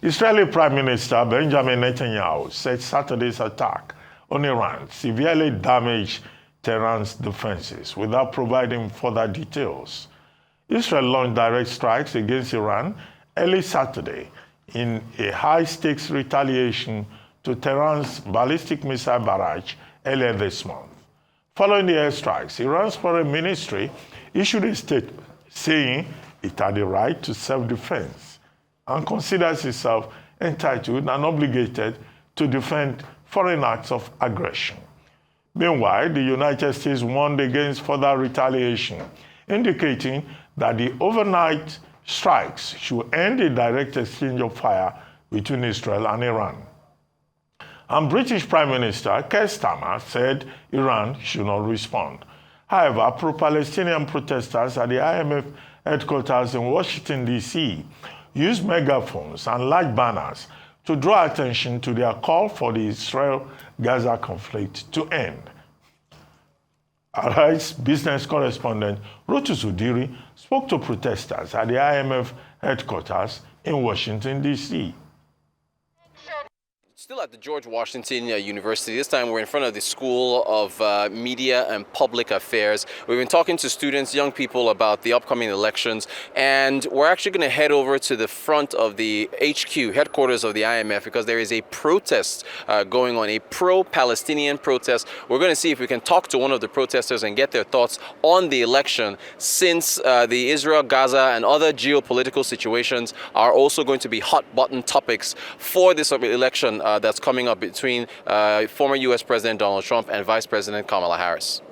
Israeli Prime Minister Benjamin Netanyahu said Saturday's attack on Iran severely damaged Tehran's defenses without providing further details. Israel launched direct strikes against Iran early Saturday in a high-stakes retaliation to Tehran's ballistic missile barrage earlier this month. Following the airstrikes, Iran's foreign ministry issued a statement saying it had the right to self-defense and considers itself entitled and obligated to defend foreign acts of aggression. Meanwhile, the United States warned against further retaliation, indicating that the overnight strikes should end a direct exchange of fire between Israel and Iran. And British Prime Minister Keir Starmer said Iran should not respond. However, pro-Palestinian protesters at the IMF headquarters in Washington, D.C. used megaphones and large banners to draw attention to their call for the Israel-Gaza conflict to end. Arise business correspondent Rotus Udiri spoke to protesters at the IMF headquarters in Washington, D.C. Still at the George Washington University. This time we're in front of the School of Media and Public Affairs. We've been talking to students, young people, about the upcoming elections, and we're actually going to head over to the front of the HQ, headquarters of the IMF, because there is a protest going on, a pro-Palestinian protest. We're going to see if we can talk to one of the protesters and get their thoughts on the election, since the Israel-Gaza and other geopolitical situations are also going to be hot-button topics for this election that's coming up between former U.S. President Donald Trump and Vice President Kamala Harris.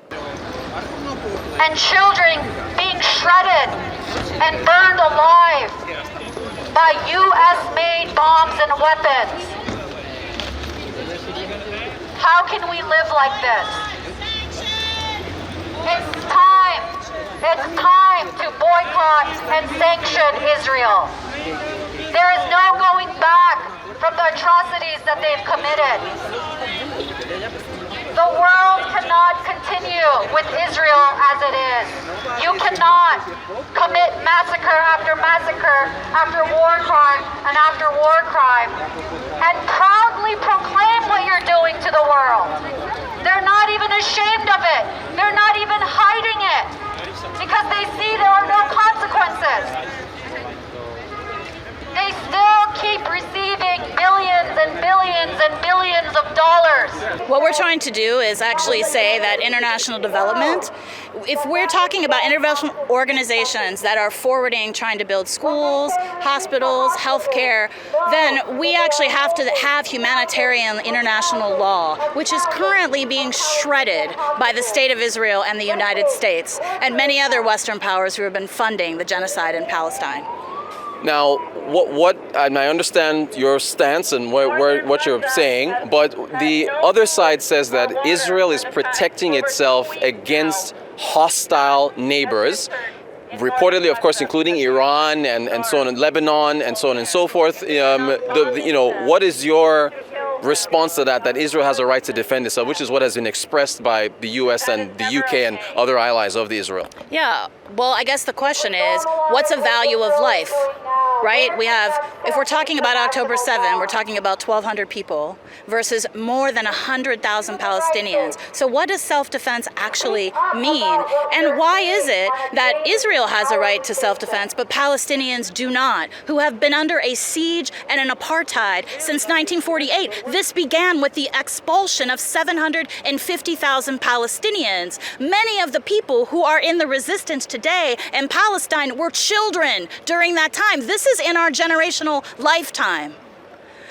And children being shredded and burned alive by U.S.-made bombs and weapons. How can we live like this? It's time to boycott and sanction Israel. There is no going back from the atrocities that they've committed. The world cannot continue with Israel as it is. You cannot commit massacre after massacre, after war crime and after war crime, and proudly proclaim what you're doing to the world. They're not even ashamed of it. They're not even hiding it, because they see there are no consequences. They still keep receiving billions and billions and billions of dollars. What we're trying to do is actually say that international development, if we're talking about international organizations that are forwarding, trying to build schools, hospitals, healthcare, then we actually have to have humanitarian international law, which is currently being shredded by the State of Israel and the United States and many other Western powers who have been funding the genocide in Palestine. Now, and I understand your stance and what you're saying, but the other side says that Israel is protecting itself against hostile neighbors, reportedly, of course, including Iran and so on, and Lebanon and so on and so forth. What is your response to that Israel has a right to defend itself, which is what has been expressed by the U.S. and the U.K. and other allies of Israel? Yeah, well, I guess the question is, what's a value of life, right? If we're talking about October 7, we're talking about 1,200 people versus more than 100,000 Palestinians. So what does self-defense actually mean? And why is it that Israel has a right to self-defense, but Palestinians do not, who have been under a siege and an apartheid since 1948? This began with the expulsion of 750,000 Palestinians. Many of the people who are in the resistance today in Palestine were children during that time. This is in our generational lifetime.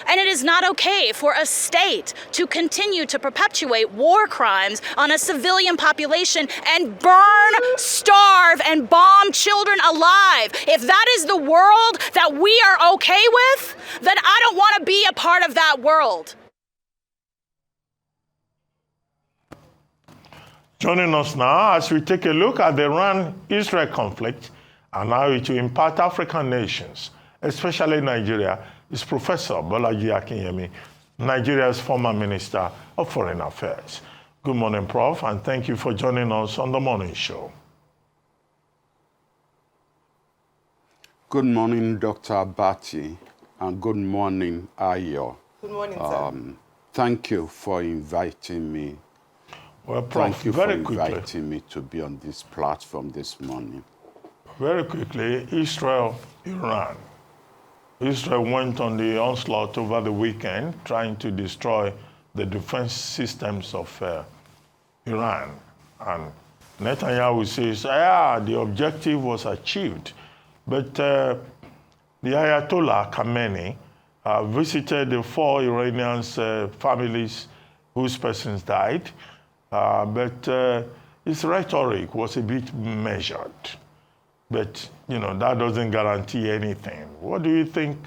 And it is not okay for a state to continue to perpetuate war crimes on a civilian population and burn, starve, and bomb children alive. If that is the world that we are okay with, then I don't want to be a part of that world. Joining us now as we take a look at the Iran-Israel conflict and how it will impact African nations, especially Nigeria, is Professor Bolaji Akinyemi, Nigeria's former Minister of Foreign Affairs. Good morning, Prof, and thank you for joining us on the morning show. Good morning, Dr. Abati. And good morning, Ayo. Good morning, sir. Thank you for inviting me. Well, Prof, Thank you very for quickly, inviting me to be on this platform this morning. very quickly, Israel, Iran. Israel went on the onslaught over the weekend, trying to destroy the defense systems of Iran. And Netanyahu says, the objective was achieved. But the Ayatollah Khamenei visited the 4 Iranians' families whose persons died. But his rhetoric was a bit measured. But, that doesn't guarantee anything. What do you think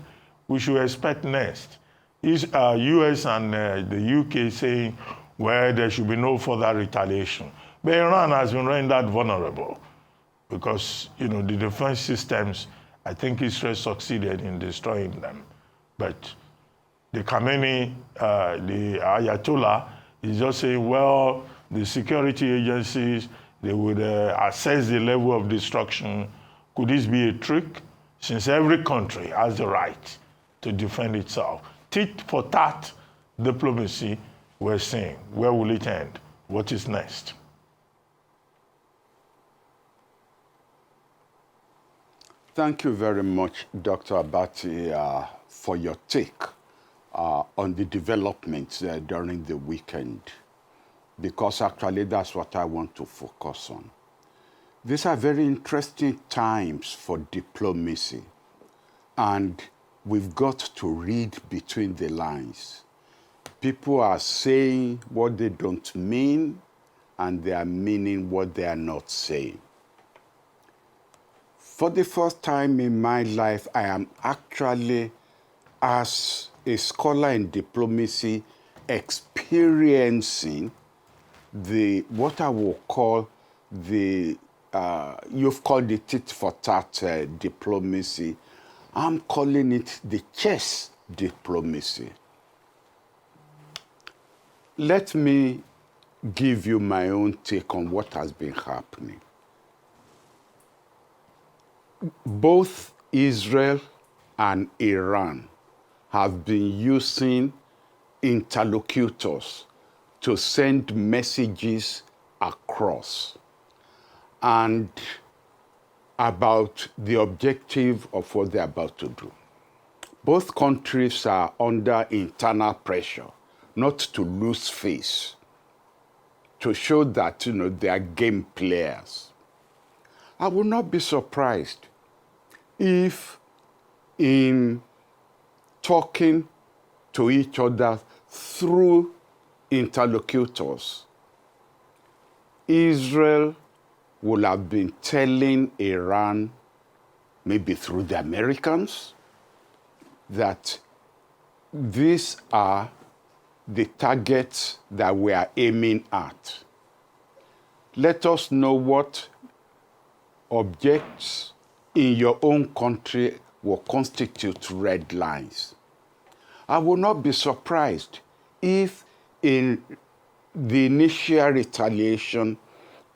we should expect next? Is US and the UK saying, well, there should be no further retaliation. But Iran has been rendered vulnerable because, the defense systems, I think Israel succeeded in destroying them. But the Khamenei, the Ayatollah, is just saying, well, the security agencies, they would assess the level of destruction. Could this be a trick? Since every country has the right to defend itself. Tit for tat diplomacy, we're saying. Where will it end? What is next? Thank you very much, Dr. Abati, for your take on the developments during the weekend, because actually that's what I want to focus on. These are very interesting times for diplomacy, and we've got to read between the lines. People are saying what they don't mean, and they are meaning what they are not saying. For the first time in my life, I am actually, as a scholar in diplomacy, experiencing what I will call you've called it tit for tat diplomacy. I'm calling it the chess diplomacy. Let me give you my own take on what has been happening. Both Israel and Iran have been using interlocutors to send messages across and about the objective of what they're about to do. Both countries are under internal pressure not to lose face, to show that they are game players. I will not be surprised if in talking to each other through interlocutors, Israel will have been telling Iran, maybe through the Americans, that these are the targets that we are aiming at. Let us know what objects in your own country will constitute red lines. I will not be surprised if in the initial retaliation,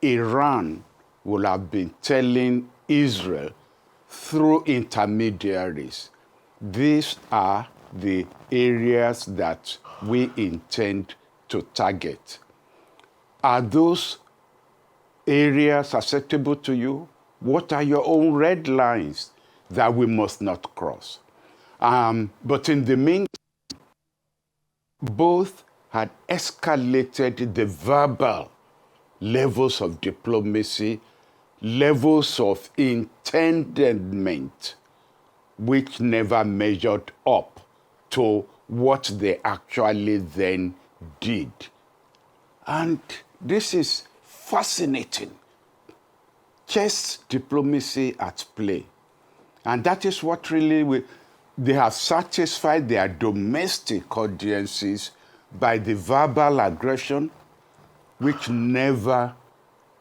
Iran will have been telling Israel through intermediaries, these are the areas that we intend to target. Are those areas acceptable to you? What are your own red lines that we must not cross? But in the meantime, both had escalated the verbal levels of diplomacy, levels of intendment, which never measured up to what they actually then did. And this is fascinating. Chess diplomacy at play. And that is what really they have satisfied their domestic audiences by the verbal aggression, which never,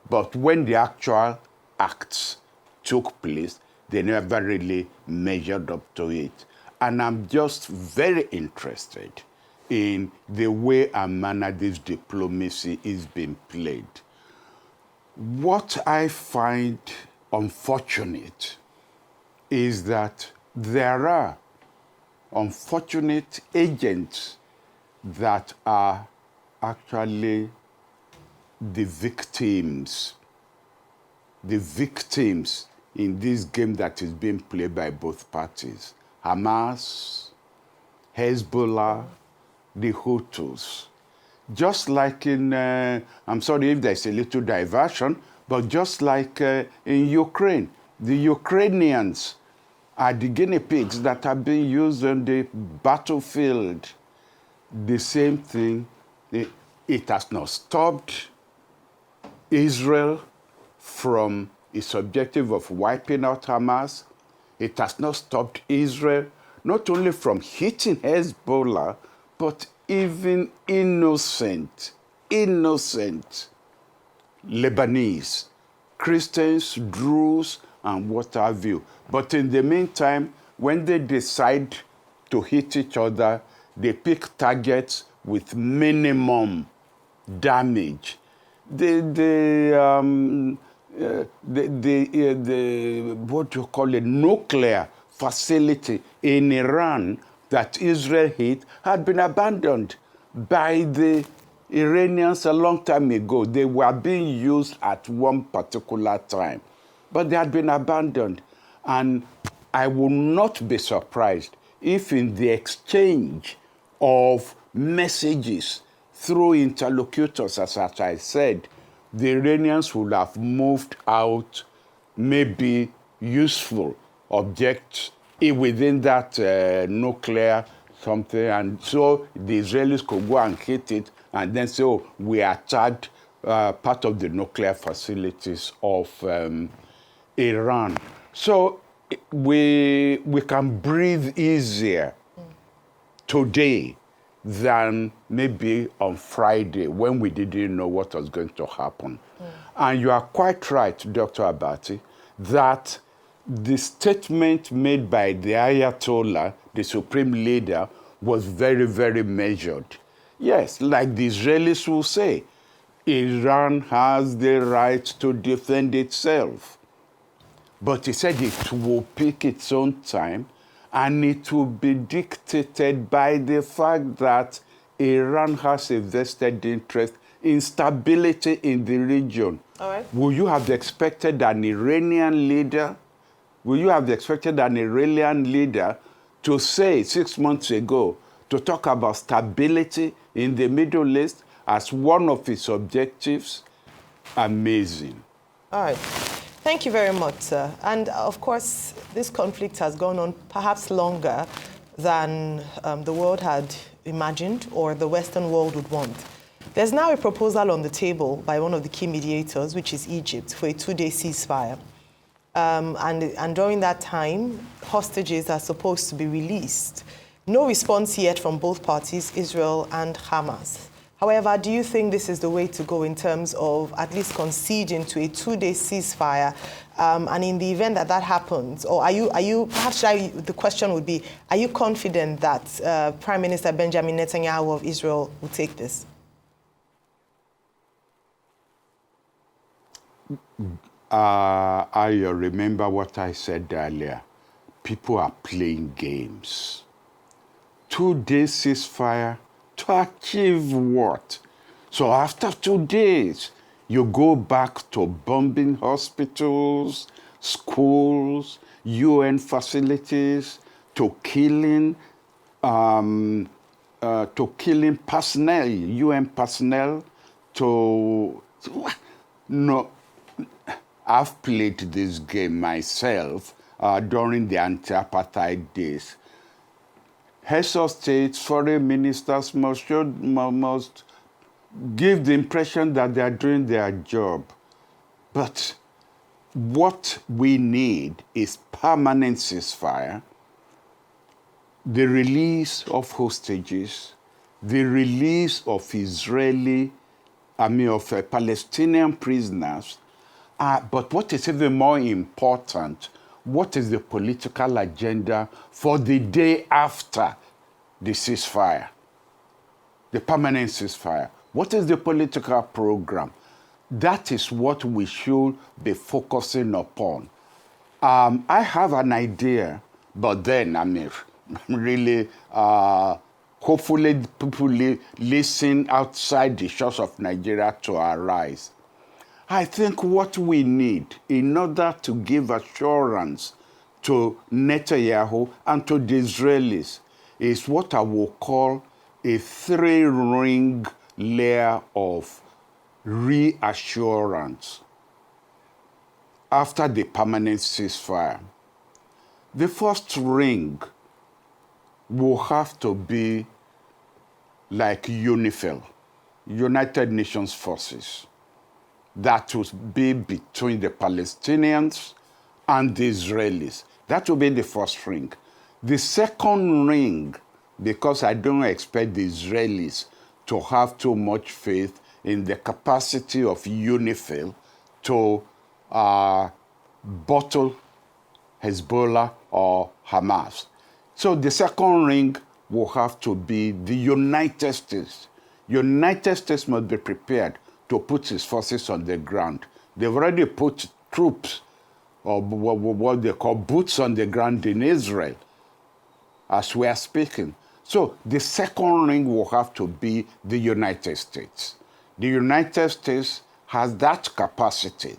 but when the actual acts took place, they never really measured up to it. And I'm just very interested in the way and manner this diplomacy is being played. What I find unfortunate is that there are unfortunate agents that are actually the victims in this game that is being played by both parties. Hamas, Hezbollah, the Hutus. Just like in, I'm sorry if there's a little diversion, but just like in Ukraine, the Ukrainians are the guinea pigs that are being used on the battlefield. The same thing, it has not stopped Israel from its objective of wiping out Hamas. It has not stopped Israel not only from hitting Hezbollah, but even innocent Lebanese, Christians, Druze, and what have you. But in the meantime, when they decide to hit each other, they pick targets with minimum damage. The what do you call it, nuclear facility in Iran that Israel hit had been abandoned by the Iranians a long time ago. They were being used at one particular time, but they had been abandoned. And I will not be surprised if in the exchange of messages through interlocutors, as I said, the Iranians would have moved out maybe useful objects within that nuclear something, and so the Israelis could go and hit it and then say, oh, we attacked part of the nuclear facilities of Iran. So we can breathe easier today than maybe on Friday when we didn't know what was going to happen. And you are quite right, Dr. Abati, that the statement made by the Ayatollah, the supreme leader, was very, very measured. Yes, like the Israelis will say, Iran has the right to defend itself. But he said it will pick its own time, and it will be dictated by the fact that Iran has a vested interest in stability in the region. All right. Would you have expected an Iranian leader to say 6 months ago, to talk about stability in the Middle East as one of its objectives? Amazing. All right. Thank you very much, sir. And of course, this conflict has gone on perhaps longer than the world had imagined or the Western world would want. There's now a proposal on the table by one of the key mediators, which is Egypt, for a 2-day ceasefire. And during that time, hostages are supposed to be released. No response yet from both parties, Israel and Hamas. However, do you think this is the way to go in terms of at least conceding to a 2-day ceasefire? And in the event that that happens, or are you perhaps the question would be, are you confident that Prime Minister Benjamin Netanyahu of Israel will take this? I remember what I said earlier. People are playing games. 2-day ceasefire to achieve what? So after 2 days, you go back to bombing hospitals, schools, UN facilities, to killing personnel, UN personnel, no. I've played this game myself during the anti-apartheid days. Heads of states, foreign ministers must give the impression that they are doing their job. But what we need is permanent ceasefire, the release of hostages, the release of Palestinian prisoners. But what is even more important, what is the political agenda for the day after the ceasefire, the permanent ceasefire? What is the political program? That is what we should be focusing upon. I have an idea, but then, really, hopefully people listen outside the shores of Nigeria to arise. I think what we need in order to give assurance to Netanyahu and to the Israelis is what I will call a three-ring layer of reassurance after the permanent ceasefire. The first ring will have to be like UNIFIL, United Nations Forces, that will be between the Palestinians and the Israelis. That will be the first ring. The second ring, because I don't expect the Israelis to have too much faith in the capacity of UNIFIL to bottle Hezbollah or Hamas. So the second ring will have to be the United States. United States must be prepared to put its forces on the ground. They've already put troops, or what they call boots on the ground in Israel, as we are speaking. So the second ring will have to be the United States. The United States has that capacity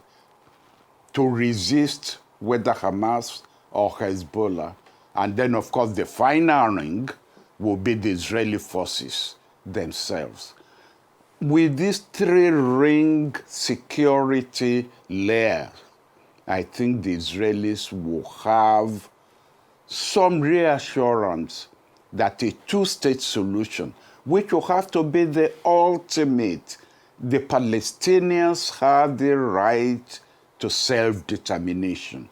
to resist whether Hamas or Hezbollah. And then, of course, the final ring will be the Israeli forces themselves. With these three-ring security layers, I think the Israelis will have some reassurance that a two-state solution, which will have to be the ultimate, the Palestinians have the right to self-determination,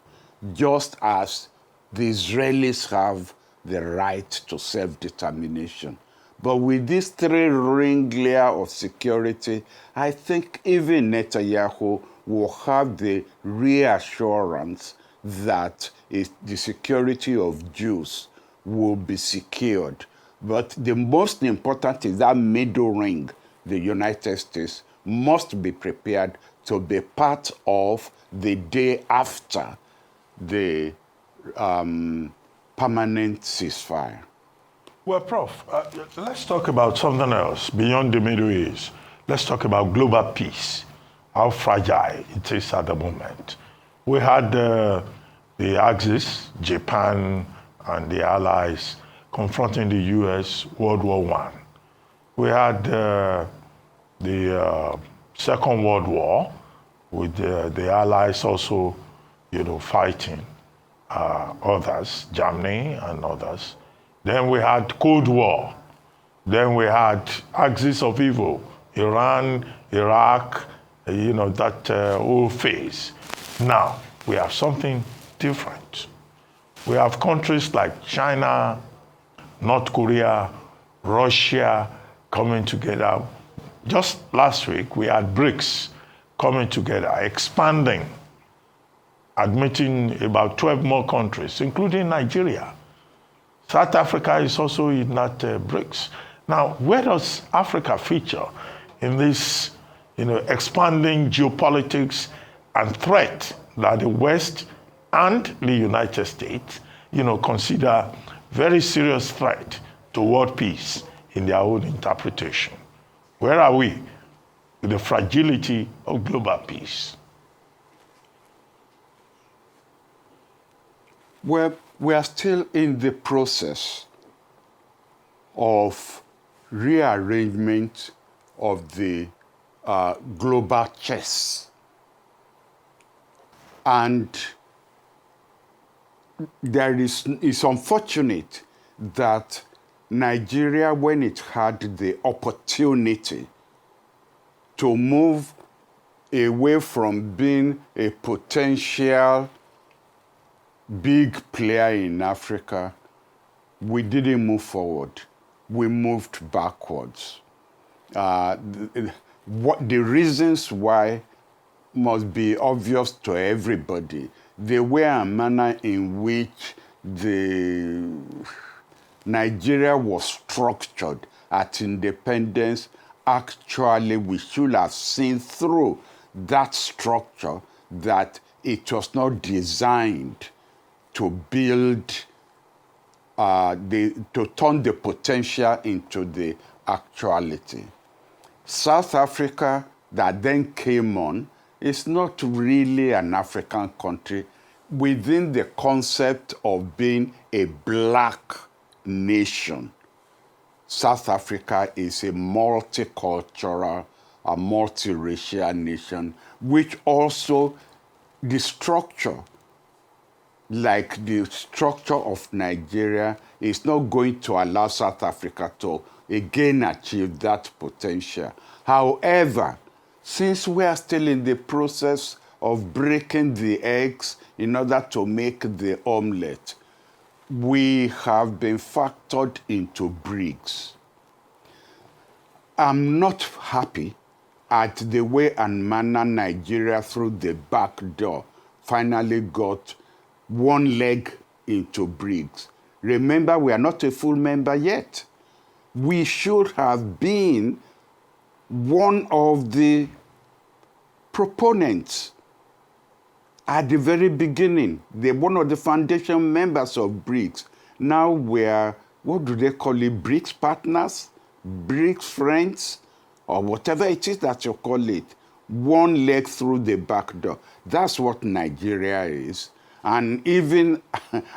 just as the Israelis have the right to self-determination. But with this three-ring layer of security, I think even Netanyahu will have the reassurance that the security of Jews will be secured. But the most important is that middle ring. The United States must be prepared to be part of the day after the permanent ceasefire. Well, Prof, let's talk about something else beyond the Middle East. Let's talk about global peace, how fragile it is at the moment. We had the Axis, Japan and the Allies confronting the U.S. World War I. We had the Second World War with the Allies also, fighting others, Germany and others. Then we had Cold War. Then we had Axis of Evil, Iran, Iraq, that whole phase. Now, we have something different. We have countries like China, North Korea, Russia coming together. Just last week, we had BRICS coming together, expanding, admitting about 12 more countries, including Nigeria. South Africa is also in that BRICS. Now, where does Africa feature in this, expanding geopolitics and threat that the West and the United States, consider very serious threat to world peace in their own interpretation? Where are we with the fragility of global peace? Well, we are still in the process of rearrangement of the global chess. And it's unfortunate that Nigeria, when it had the opportunity to move away from being a potential big player in Africa, we didn't move forward. We moved backwards. The reasons why must be obvious to everybody. The way and manner in which Nigeria was structured at independence, actually we should have seen through that structure that it was not designed to build to turn the potential into the actuality. South Africa that then came on is not really an African country within the concept of being a black nation. South Africa is a multicultural, a multiracial nation, which also the structure, like the structure of Nigeria, is not going to allow South Africa to again achieve that potential. However, since we are still in the process of breaking the eggs in order to make the omelette, we have been factored into BRICS. I'm not happy at the way and manner Nigeria through the back door finally got one leg into BRICS. Remember, we are not a full member yet. We should have been one of the proponents at the very beginning. They're one of the foundation members of BRICS. Now we're, what do they call it, BRICS partners, BRICS friends, or whatever it is that you call it. One leg through the back door. That's what Nigeria is. And even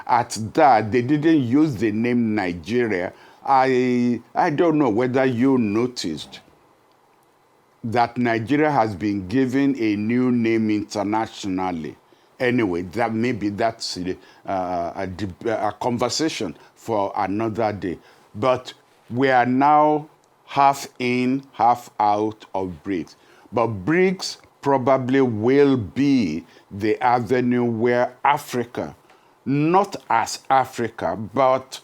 at that, they didn't use the name Nigeria. I don't know whether you noticed that Nigeria has been given a new name internationally. Anyway, that maybe that's a conversation for another day. But we are now half in, half out of BRICS. But BRICS probably will be the avenue where Africa, not as Africa, but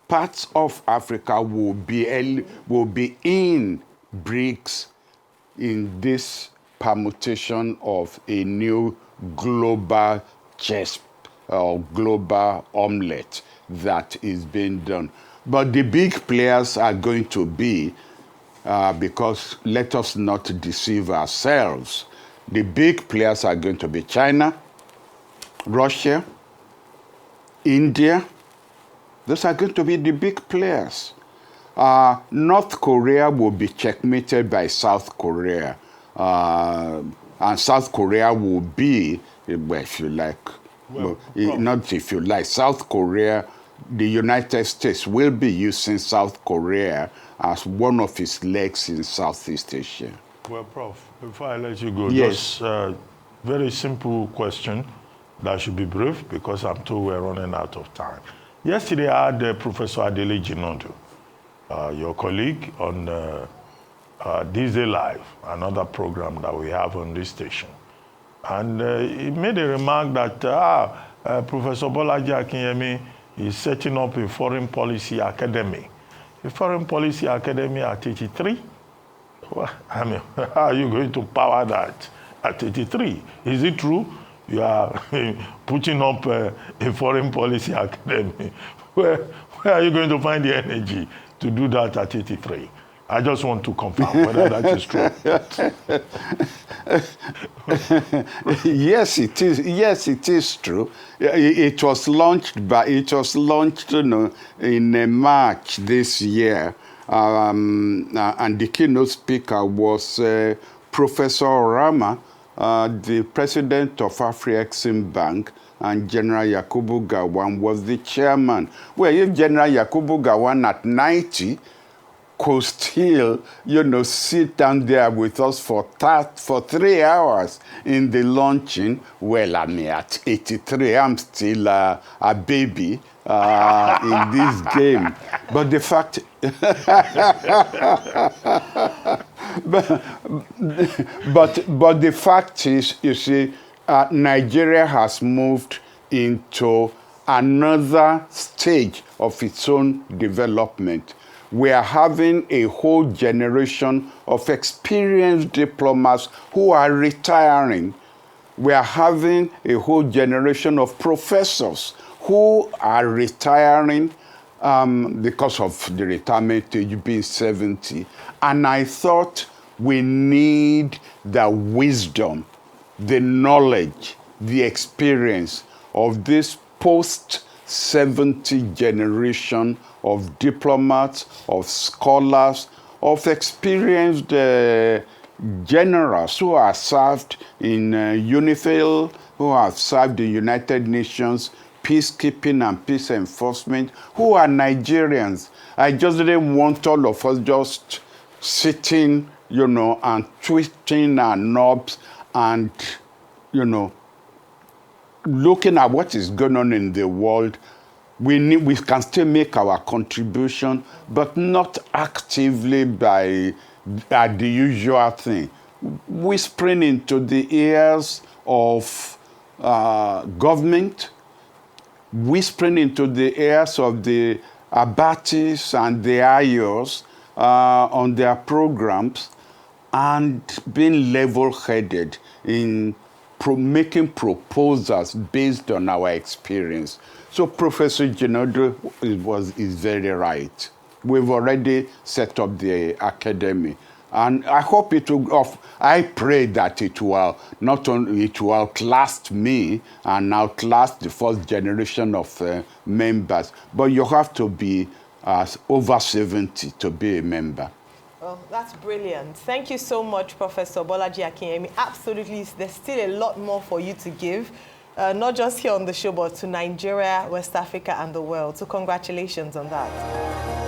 parts of Africa will be in BRICS in this permutation of a new global chess or global omelette that is being done. But the big players are going to be, because let us not deceive ourselves, the big players are going to be China, Russia, India. Those are going to be the big players. North Korea will be checkmated by South Korea. And South Korea will be, well, if you like, not if you like, South Korea, the United States will be using South Korea as one of its legs in Southeast Asia. Well, Prof, before I let you go, yes. just very simple question that should be brief because I'm told we're running out of time. Yesterday, I had Professor Adele Jinondo, your colleague, on This Day Live, another program that we have on this station. And he made a remark that Professor Bolaji Akinyemi is setting up a foreign policy academy. A foreign policy academy at 83? Well, I mean, how are you going to power that at 83? Is it true? You are putting up a foreign policy academy. Where are you going to find the energy to do that at 83? I just want to confirm whether that is true. Yes, it is. Yes, it is true. It was launched, in March this year, and the keynote speaker was Professor Orama, the president of Afrexim Bank, and General Yakubu Gowon was the chairman. Well, if General Yakubu Gowon at 90 could still, sit down there with us for 3 hours in the launching, well, I mean, at 83, I'm still a baby in this game. But the fact, but the fact is, you see, Nigeria has moved into another stage of its own development. We are having a whole generation of experienced diplomats who are retiring. We are having a whole generation of professors who are retiring because of the retirement age being 70. And I thought we need the wisdom, the knowledge, the experience of this 70 generation of diplomats, of scholars, of experienced generals who have served in UNIFIL, who have served in United Nations, peacekeeping and peace enforcement, who are Nigerians. I just didn't want all of us just sitting, you know, and twisting our knobs and, you know, looking at what is going on in the world. We can still make our contribution, but not actively by the usual thing. Whispering into the ears of government, whispering into the ears of the abatis and the ayos on their programs, and being level-headed in making proposals based on our experience. So Professor Jinodo is very right. We've already set up the academy. And I hope it will, I pray that it will not only, it will outlast me and outlast the first generation of members, but you have to be over 70 to be a member. Oh, that's brilliant. Thank you so much, Professor Bolaji Akinyemi. Absolutely, there's still a lot more for you to give, not just here on the show, but to Nigeria, West Africa, and the world. So congratulations on that.